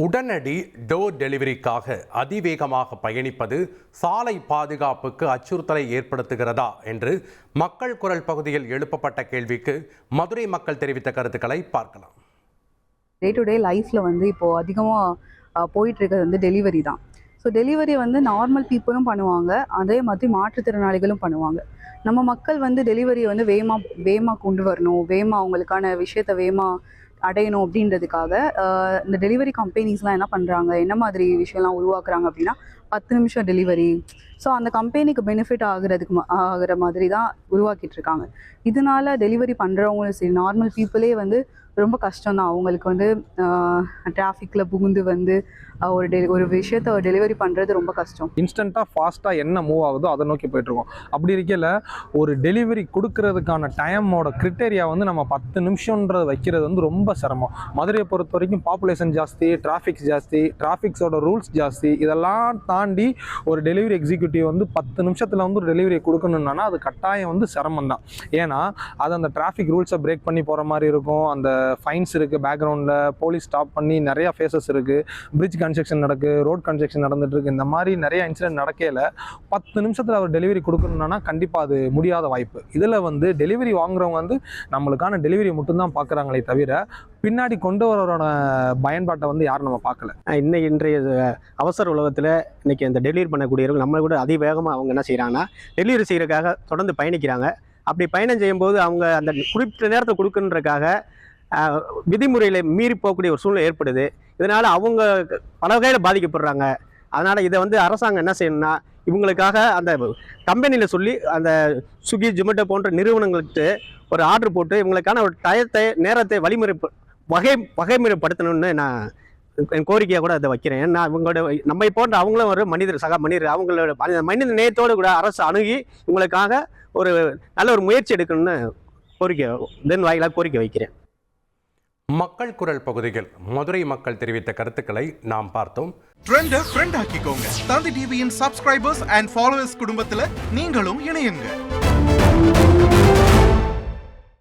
உடனடி டோர் டெலிவரிக்காக அதிவேகமாக பயணிப்பது சாலை பாதுகாப்புக்கு அச்சுறுத்தலை ஏற்படுத்துகிறதா என்று மக்கள் குரல் பகுதியில் எழுப்பப்பட்ட கேள்விக்கு மதுரை மக்கள் தெரிவித்த கருத்துக்களை பார்க்கலாம். டே டு டே லைஃப்பில் இப்போது அதிகமாக போயிட்டுருக்கிறது டெலிவரி தான். ஸோ டெலிவரி நார்மல் பீப்புளும் பண்ணுவாங்க, அதே மாதிரி மாற்றுத்திறனாளிகளும் பண்ணுவாங்க. நம்ம மக்கள் டெலிவரி வேகமாக கொண்டு வரணும், வேகமாக அவங்களுக்கான விஷயத்தை வேகமாக அடையணும் அப்படின்றதுக்காக இந்த டெலிவரி கம்பெனிஸ்லாம் என்ன பண்ணுறாங்க, என்ன மாதிரி விஷயம்லாம் உருவாக்குறாங்க அப்படின்னா 10 நிமிஷம் டெலிவரி. ஸோ அந்த கம்பெனிக்கு பெனிஃபிட் ஆகிற மாதிரி தான் உருவாக்கிட்டு இருக்காங்க. இதனால டெலிவரி பண்ணுறவங்களும் சரி, நார்மல் பீப்புளே ரொம்ப கஷ்டம் தான். அவங்களுக்கு டிராஃபிக்கில் புகுந்து ஒரு விஷயத்தை டெலிவரி பண்ணுறது ரொம்ப கஷ்டம். இன்ஸ்டண்ட்டாக ஃபாஸ்ட்டாக என்ன மூவ் ஆகுதோ அதை நோக்கி போயிட்டுருக்கோம். அப்படி இருக்கையில் ஒரு டெலிவரி கொடுக்கறதுக்கான டைமோட கிரிட்டேரியா நம்ம 10 நிமிஷம்ன்றது வைக்கிறது ரொம்ப சிரமம். மதுரையை பொறுத்த வரைக்கும் பாப்புலேஷன் ஜாஸ்தி, டிராஃபிக்ஸோட ரூல்ஸ் ஜாஸ்தி. இதெல்லாம் தாண்டி ஒரு டெலிவரி எக்ஸிக்யூட்டிவ் 10 நிமிஷத்தில் ஒரு டெலிவரி கொடுக்கணுன்னா அது கட்டாயம் சிரமம் தான். ஏன்னா அது அந்த டிராஃபிக் ரூல்ஸை பிரேக் பண்ணி போகிற மாதிரி இருக்கும். அந்த ஃபைன்ஸ் இருக்குது, பேக்ரவுண்டில் போலீஸ் ஸ்டாப் பண்ணி நிறையா ஃபேஸஸ் இருக்குது, பிரிட்ஜ் கன்ஸ்ட்ரக்ஷன் நடக்குது, ரோட் கன்ஸ்ட்ரக்ஷன் நடந்துட்டு இருக்கு. இந்த மாதிரி நிறைய இன்சிடென்ட் நடக்கையில் 10 நிமிஷத்தில் அவர் டெலிவரி கொடுக்கணும்னா கண்டிப்பாக அது முடியாத வாய்ப்பு. இதில் டெலிவரி வாங்குறவங்க நம்மளுக்கான டெலிவரி மட்டும்தான் பார்க்குறாங்களே தவிர பின்னாடி கொண்டு வரவரோட பயன்பாட்டை யாரும் நம்ம பார்க்கல. இன்றைய அவசர உலகத்தில் இன்றைக்கி அந்த டெலிவரி பண்ணக்கூடியவர்கள் நம்ம கூட அதிவேகமாக அவங்க என்ன செய்கிறாங்கன்னா டெலிவரி செய்கிறதுக்காக தொடர்ந்து பயணிக்கிறாங்க. அப்படி பயணம் செய்யும்போது அவங்க அந்த குறிப்பிட்ட நேரத்தை கொடுக்கணுன்றக்காக விதிமுறையில் மீறி போகக்கூடிய ஒரு சூழ்நிலை ஏற்படுது. இதனால் அவங்க பல வகையில் பாதிக்கப்படுறாங்க. அதனால் இதை அரசாங்கம் என்ன செய்யணும்னா இவங்களுக்காக அந்த கம்பெனியில் சொல்லி அந்த ஸ்விக்கி, ஜொமேட்டோ போன்ற நிறுவனங்களுக்கு ஒரு ஆர்டர் போட்டு இவங்களுக்கான ஒரு நேரத்தை வகைமுறைப்படுத்தணும்னு நான் என் கோரிக்கையாக கூட அதை வைக்கிறேன். ஏன்னா இவங்களோட நம்மை போன்ற அவங்களும் ஒரு சக மனிதர், அவங்களோட மனித நேயத்தோடு கூட அரசு அணுகி இவங்களுக்காக ஒரு நல்ல ஒரு முயற்சி எடுக்கணும்னு கோரிக்கை வைக்கிறேன். மக்கள் குரல் பகுதியில் மதுரை மக்கள் தெரிவித்த கருத்துக்களை நாம் பார்த்தோம். ட்ரெண்டை ஃப்ரெண்ட் ஆக்கிக்கோங்க. தந்தி டிவியின் சப்ஸ்கிரைபர்ஸ் அண்ட் ஃபாலோவர்ஸ் குடும்பத்தில் நீங்களும் இணையுங்க.